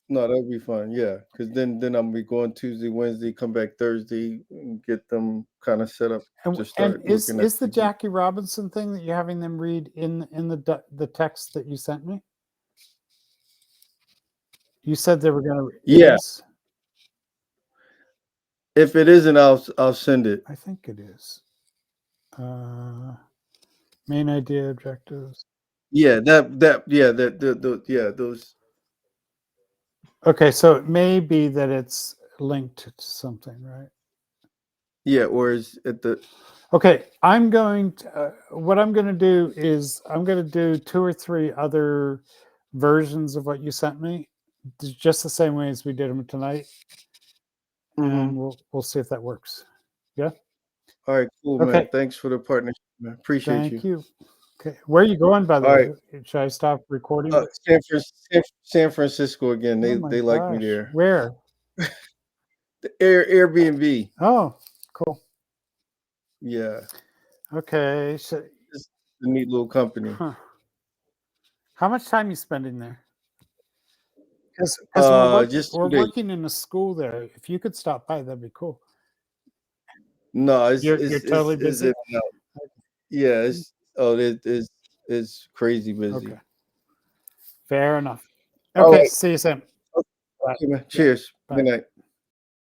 No, that'd be fun. Yeah, because then I'm be going Tuesday, Wednesday, come back Thursday, and get them kind of set up to start is looking at the Jackie Robinson thing that you're having them read in the text that you sent me? You said they were going to. Yeah. If it isn't, I'll send it. I think it is. Main idea, objectives. Yeah, those. Okay, so it may be that it's linked to something, right? Yeah, or is at the. Okay, I'm going to. What I'm going to do is I'm going to do 2 or 3 other versions of what you sent me, just the same way as we did them tonight, and we'll see if that works. Yeah. All right, cool, Okay. man. Thanks for the partnership, man. Appreciate Thank you. Okay, where are you going, by the way? Should I stop recording? San Francisco again. They like me there. Where? The Airbnb. Oh, cool. Yeah. Okay. So It's a neat little company. Huh. How much time you spending there? Because we're working in a school there. If you could stop by, that'd be cool. No, you're totally busy. Yeah, it's crazy busy. Okay. Fair enough. Okay, see you soon. Okay, man. Cheers. Bye. Good night.